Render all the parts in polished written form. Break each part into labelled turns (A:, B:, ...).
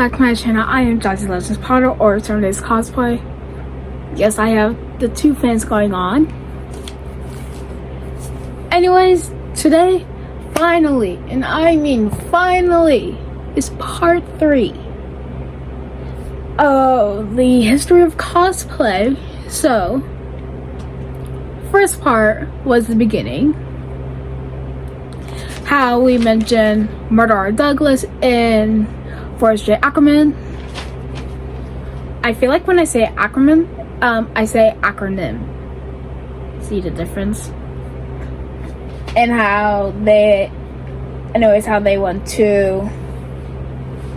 A: back to my channel. I am Jazzy Legends Potter, or Summerdays Cosplay. Yes, I have the two fans going on. Anyways, today, finally, and I mean finally, is part 3 of the History of Cosplay. So, first part was the beginning. How we mentioned Murder Douglas and Forrest J. Ackerman. I feel like when I say acronym, I say acronym. See the difference? And how they went to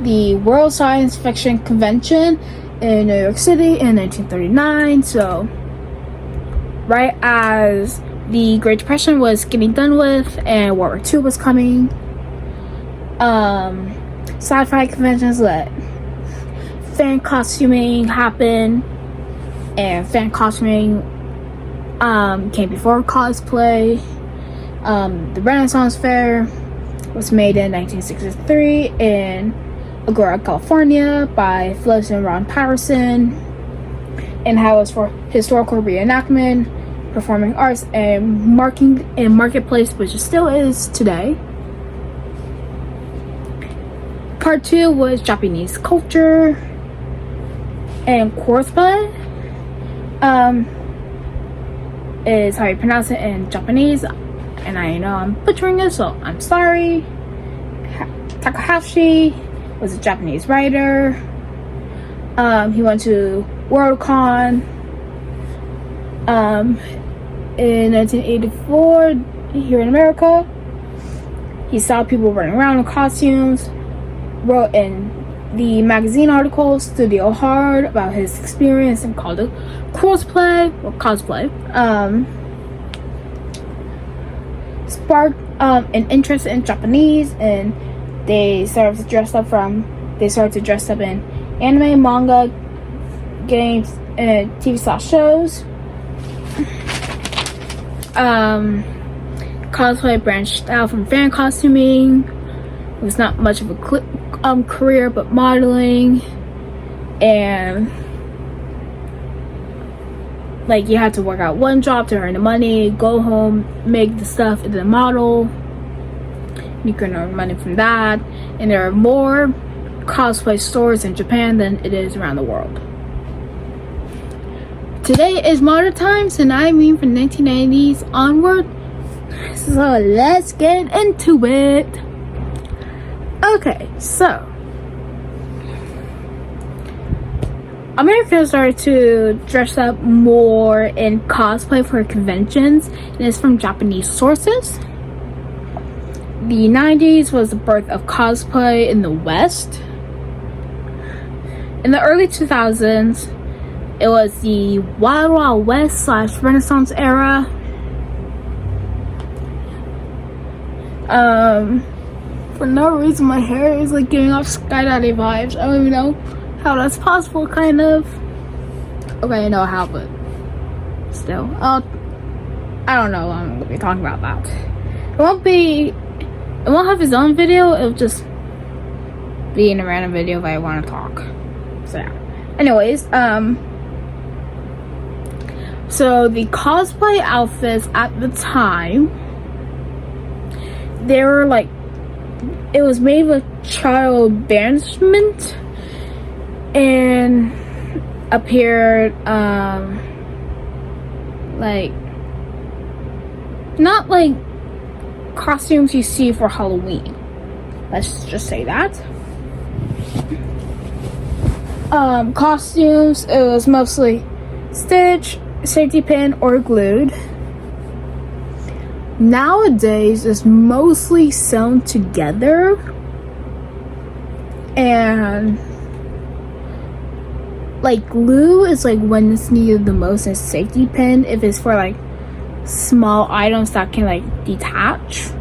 A: the World Science Fiction Convention in New York City in 1939. So, right as the Great Depression was getting done with and World War II was coming, sci-fi conventions let fan costuming happen, and fan costuming came before cosplay. The Renaissance Fair was made in 1963 in Agoura, California by Phyllis and Ron Patterson, and how it was for historical reenactment, performing arts, and marketplace, which it still is today. Part 2 was Japanese culture and cosplay. Is how you pronounce it in Japanese, and I know I'm butchering it, so I'm sorry. Takahashi was a Japanese writer. He went to Worldcon in 1984 here in America. He saw people running around in costumes, wrote in the magazine article Studio Hard about his experience, and called it cosplay. Sparked an interest in Japanese, and they started to dress up in anime, manga, games, and TV shows. Cosplay branched out from fan costuming. It was not much of a career, but modeling, and like you had to work out one job to earn the money, go home, make the stuff, and then model. You can earn money from that, and there are more cosplay stores in Japan than it is around the world. Today is modern times, and I mean from 1990s onward. So let's get into it. Okay, so Americans started to dress up more in cosplay for conventions, and it's from Japanese sources. The 90s was the birth of cosplay in the West. In the early 2000s, it was the Wild Wild West / Renaissance era. For no reason, my hair is like giving off skydiving vibes. I don't even know how that's possible, kind of. Okay, I know how, but still. I don't know. I'm gonna be talking about that. It won't have its own video. It'll just be in a random video if I want to talk. So yeah. Anyways, so the cosplay outfits at the time, they were like, it was made with child banishment, and appeared like not like costumes you see for Halloween. Let's just say that. Costumes, it was mostly stitched, safety pin, or glued. Nowadays, it's mostly sewn together, and like glue is like when it's needed the most, and safety pin if it's for like small items that can like detach.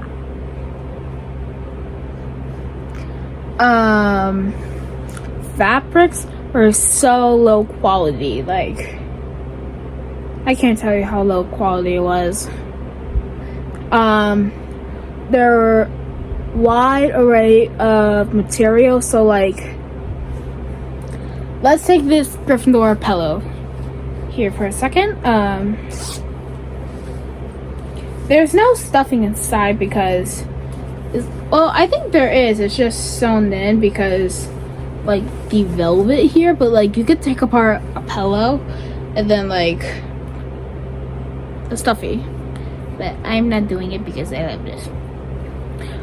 A: Fabrics are so low quality, like I can't tell you how low quality it was. There are wide array of materials, so like let's take this Gryffindor pillow here for a second. There's no stuffing inside because, well, I think there is. It's just sewn in because, like, the velvet here. But, like, you could take apart a pillow and then, like, a stuffy. But I'm not doing it because I love this.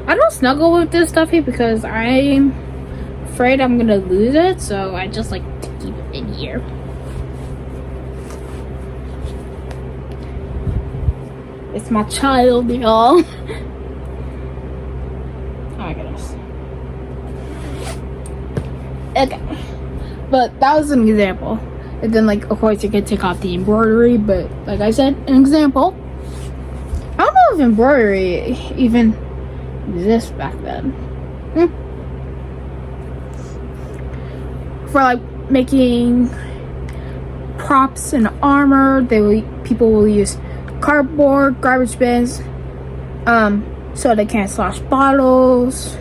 A: I don't snuggle with this stuffy because I'm afraid I'm gonna lose it. So I just like to keep it in here. It's my child, y'all. Oh my goodness. Okay. But that was an example. And then, like, of course, you could take off the embroidery. But, like I said, an example. I don't know if embroidery even exists back then. For, like, making props and armor, people will use cardboard, garbage bins, so they can't slosh bottles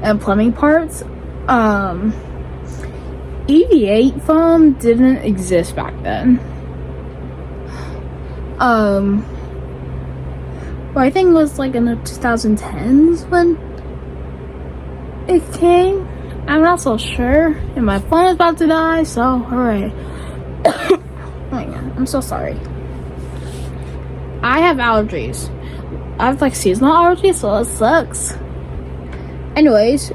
A: and plumbing parts. EVA foam didn't exist back then. But I think it was like in the 2010s when it came. I'm not so sure. And my phone is about to die, so alright. Oh my god, I'm so sorry. I have allergies. I have like seasonal allergies, so it sucks. Anyways,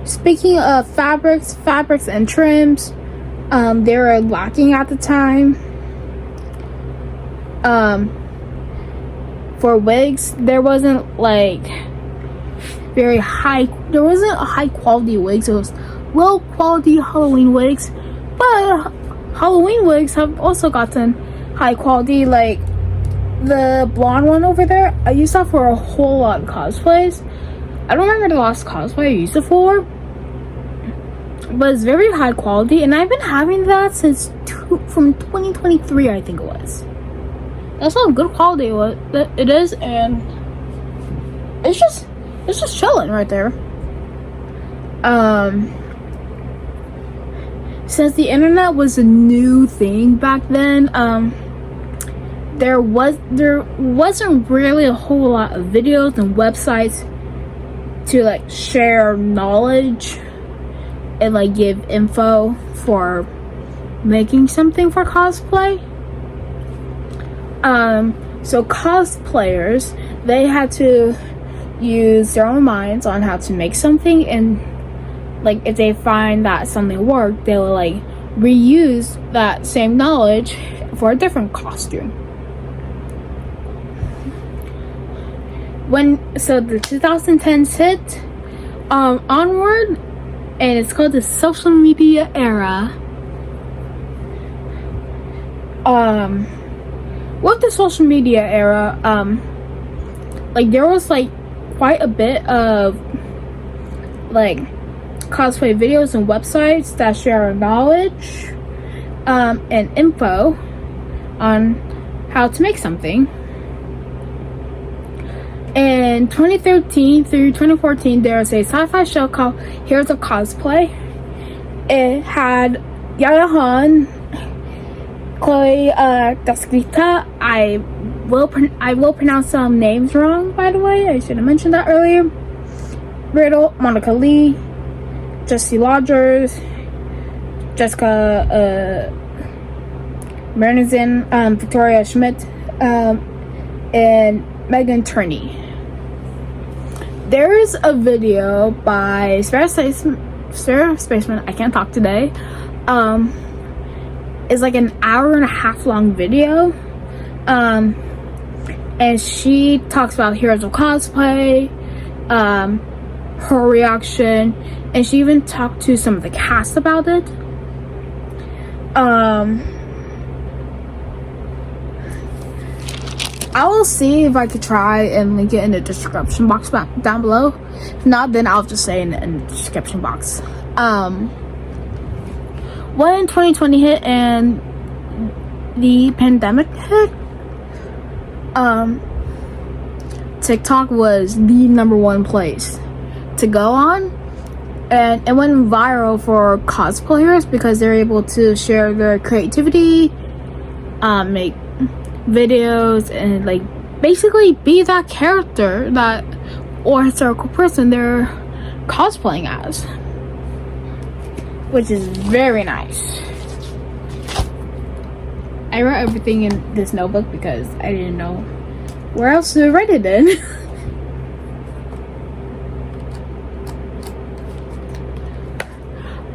A: speaking of fabrics and trims, they were lacking at the time. For wigs, there wasn't like there wasn't a high quality wigs. It was low quality Halloween wigs, but Halloween wigs have also gotten high quality. Like the blonde one over there, I used that for a whole lot of cosplays. I don't remember the last cosplay I used it for, but it's very high quality, and I've been having that since from 2023, I think it was. That's how good quality it is, and it's just chilling right there. Since the internet was a new thing back then, there wasn't really a whole lot of videos and websites to like share knowledge and like give info for making something for cosplay. So cosplayers, they had to use their own minds on how to make something, and like if they find that something worked, they will like reuse that same knowledge for a different costume. So the 2010s hit onward, and it's called the social media era. With the social media era, like there was like quite a bit of like cosplay videos and websites that share knowledge and info on how to make something. In 2013 through 2014, there was a sci-fi show called Heroes of Cosplay. It had Yaya Han, Chloe Daskrita. I will pronounce some names wrong, by the way. I should have mentioned that earlier. Riddle, Monica Lee, Jesse Rogers, Jessica Mernizin, Victoria Schmidt, and Megan Turney. There's a video by Sarah Spaceman. I can't talk today. It's like an hour and a half long video, and she talks about Heroes of Cosplay, her reaction, and she even talked to some of the cast about it. I will see if I could try and link it in the description box down below. If not, then I'll just say in the description box. When 2020 hit and the pandemic hit, TikTok was the #1 place to go on, and it went viral for cosplayers because they're able to share their creativity, make videos, and like basically be that character that or historical person they're cosplaying as, which is very nice. I wrote everything in this notebook because I didn't know where else to write it in.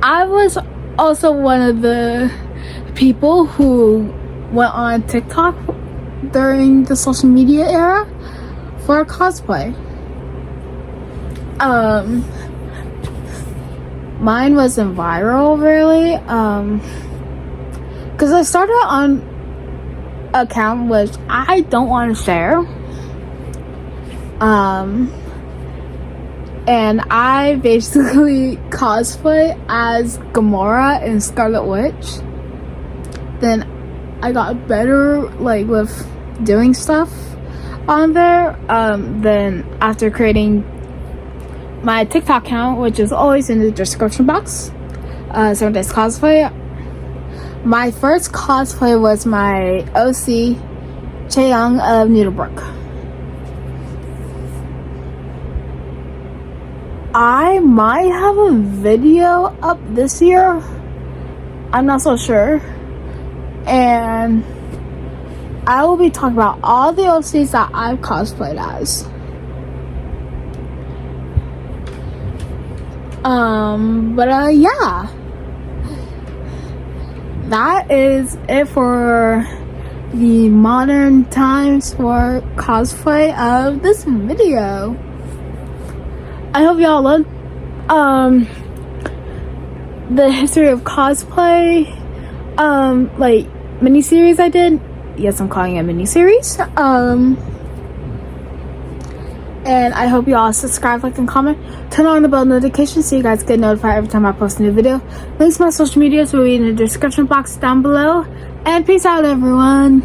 A: I was also one of the people who went on TikTok during the social media era for cosplay. Mine wasn't viral really, because I started on an account which I don't want to share, and I basically cosplay as Gamora in Scarlet Witch. Then I got better like with doing stuff on there. Then after creating my TikTok account, which is always in the description box, Summerdays Cosplay. My first cosplay was my OC, Chaeyoung of Needlebrook. I might have a video up this year. I'm not so sure. And I will be talking about all the OCs that I've cosplayed as. Yeah. That is it for the modern times for cosplay of this video. I hope y'all loved the History of Cosplay like mini-series I did. Yes, I'm calling it a mini-series. And I hope you all subscribe, like, and comment. Turn on the bell notification so you guys get notified every time I post a new video. Links to my social medias will be in the description box down below. And peace out, everyone.